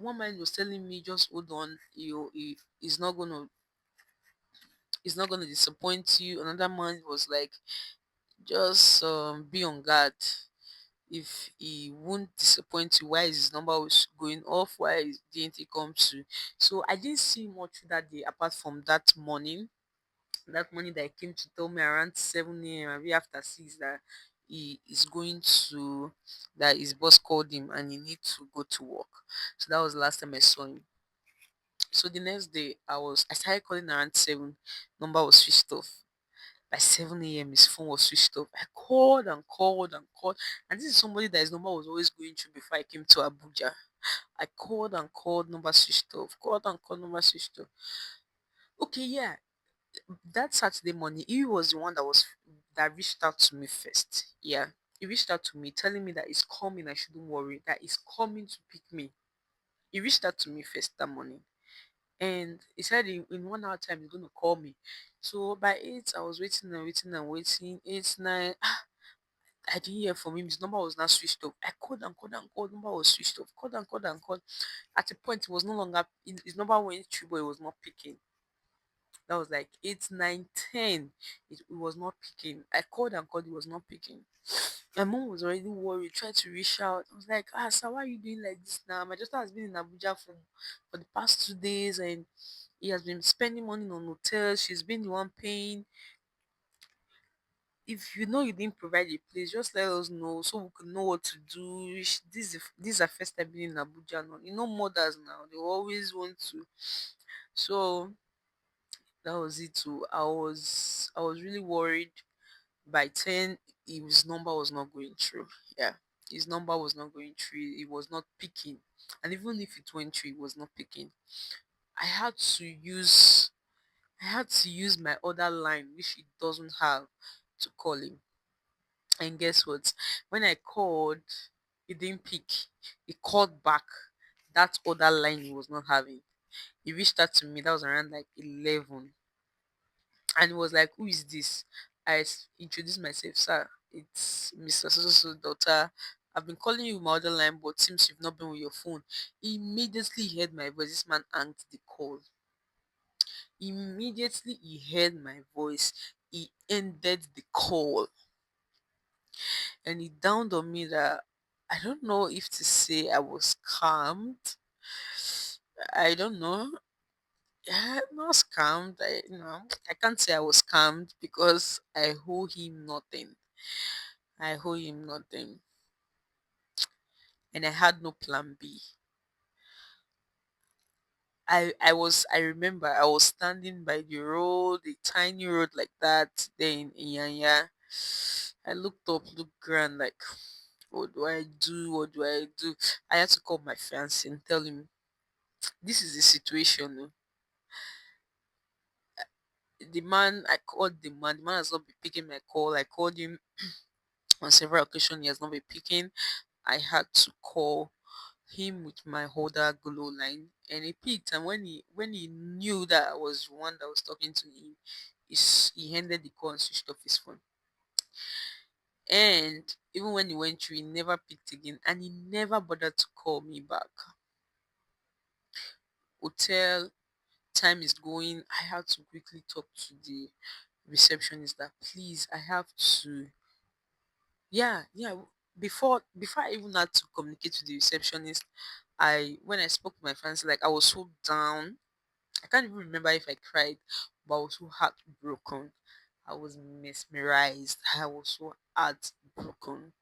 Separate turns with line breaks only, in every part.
one man was telling me, just hold on, he's not gonna disappoint you. Another man was like, just be on guard. If he won't disappoint you, why is his number was going off? Didn't he come to? So I didn't see much that day apart from that morning. That morning that he came to tell me around 7 a.m., maybe after 6, that he is going to, that his boss called him and he need to go to work. So that was the last time I saw him. So the next day I started calling around 7, number was switched off. By 7 a.m. his phone was switched off. I called and called and called. And this is somebody that his number was always going through before I came to Abuja. I called and called, number switched off. Called and called, number switched off. Okay, yeah. That Saturday morning, he was the one that reached out to me first. Yeah. He reached out to me telling me that he's coming, I shouldn't worry, that he's coming to pick me. He reached out to me first that morning. And he said in 1 hour time he's gonna call me. So by 8, I was waiting and waiting and waiting. 8, 9, I didn't hear from him. His number was not switched off. I called and called and called. Number was switched off. Called and called and called. At a point, it was no longer his number went through, but it was not picking. That was like 8, 9, 10. It was not picking. I called and called. It was not picking. My mom was already worried. Tried to reach out. I was like, sir, why are you doing like this now? My daughter has been in Abuja for the past 2 days, and he has been spending money on hotels. She's been the one paying. If you know you didn't provide a place, just let us know so we can know what to do. This is our first time being in Abuja now. You know mothers now, they always want to. So that was it too. I was really worried. By 10, his number was not going through. Yeah. His number was not going through. It was not picking. And even if it went through, it was not picking. I had to use I had to use my other line which he doesn't have to call him. And guess what? When I called, he didn't pick. He called back. That other line he was not having. He reached out to me. That was around like 11. And he was like, "Who is this?" Introduced myself, sir. It's Mr. So daughter. I've been calling you with my other line, but seems you've not been with your phone. He immediately heard my voice. This man answered the call. Immediately he heard my voice. He ended the call. And it dawned on me that I don't know if to say I was scammed. I don't know. Yeah, not scammed. I can't say I was scammed because I owe him nothing. I owe him nothing, and I had no plan B. I remember I was standing by the road, a tiny road like that. Then in Yanya, I looked up, looked grand, like, what do I do? What do I do? I had to call my fiance and tell him this is the situation. Oh. The man has not been picking my call. I called him on several occasions, he has not been picking. I had to call him with my holder glow line, and he picked. And when he knew that I was the one that was talking to him, he handed the call and switched off his phone. And even when he went through, he never picked again, and he never bothered to call me back. Hotel, time is going. I had to quickly talk to the receptionist that, please, I have to. Yeah, yeah. Before I even had to communicate to the receptionist, when I spoke to my friends, like, I was so down. I can't even remember if I cried, but I was so heartbroken. I was mesmerized. I was so heartbroken.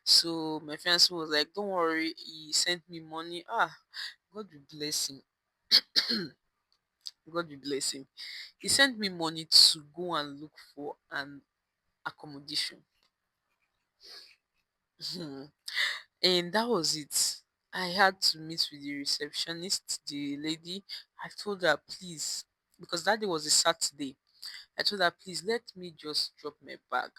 So my fiance was like, "Don't worry." He sent me money. God will bless him. God will bless him. He sent me money to go and look for an accommodation. And that was it. I had to meet with the receptionist, the lady. I told her, please, because that day was a Saturday. I told her, please let me just drop my bag.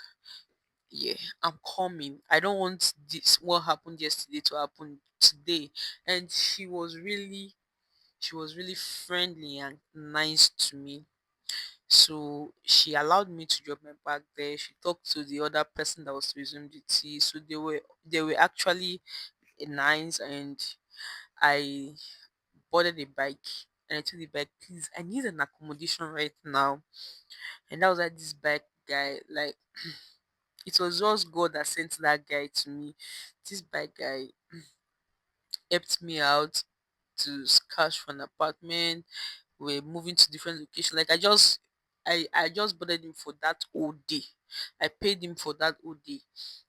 Yeah, I'm coming. I don't want this what happened yesterday to happen today. And she was really friendly and nice to me. So she allowed me to drop my bag there. She talked to the other person that was to resume the tea. So they were actually nice, and I boarded a bike and I told the bike, please, I need an accommodation right now. And that was like this bike guy, like it was just God that sent that guy to me. This bike guy helped me out to cash for an apartment. We're moving to different locations. Like I just bothered him for that whole day. I paid him for that whole day.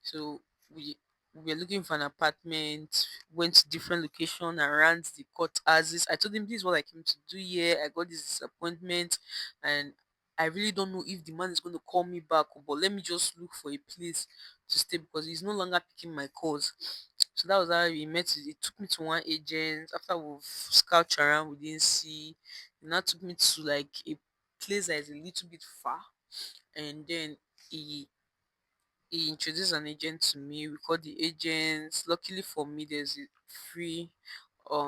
So we were looking for an apartment, went to different location around the court houses. I told him this is what I came to do here. I got this disappointment and I really don't know if the man is going to call me back, but let me just look for a place to stay because he's no longer picking my calls. So that was how we met. It took me to one agent. After we've scouted around, we didn't see. It now took me to like a place that is a little bit far, and then he he introduced an agent to me. We called the agent. Luckily for me, there's a free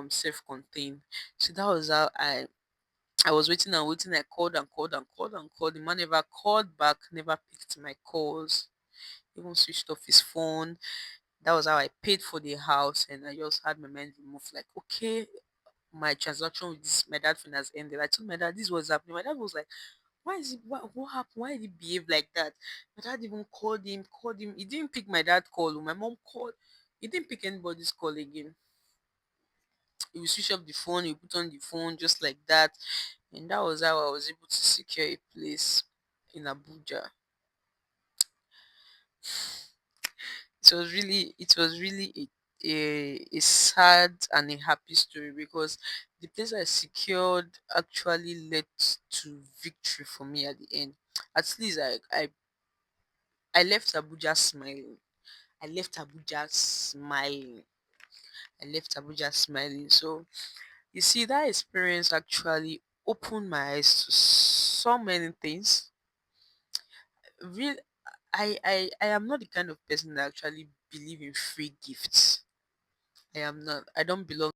self-contained. So that was how I was waiting and waiting. I called and called and called and called. The man never called back, never picked my calls, even switched off his phone. That was how I paid for the house, and I just had my mind removed. Like, okay, my transaction with this my dad friend has ended. I told my dad this was happening. My dad was like, "Why is it? What happened? Why did he behave like that?" My dad even called him. He didn't pick my dad call. My mom called. He didn't pick anybody's call again. He would switch off the phone. He put on the phone just like that, and that was how I was able to secure a place in Abuja. It was really a sad and a happy story because the place I secured actually led to victory for me at the end. At least I left Abuja smiling. I left Abuja smiling. I left Abuja smiling. So you see that experience actually opened my eyes to so many things. Real I am not the kind of person that actually believe in free gifts. I am not. I don't belong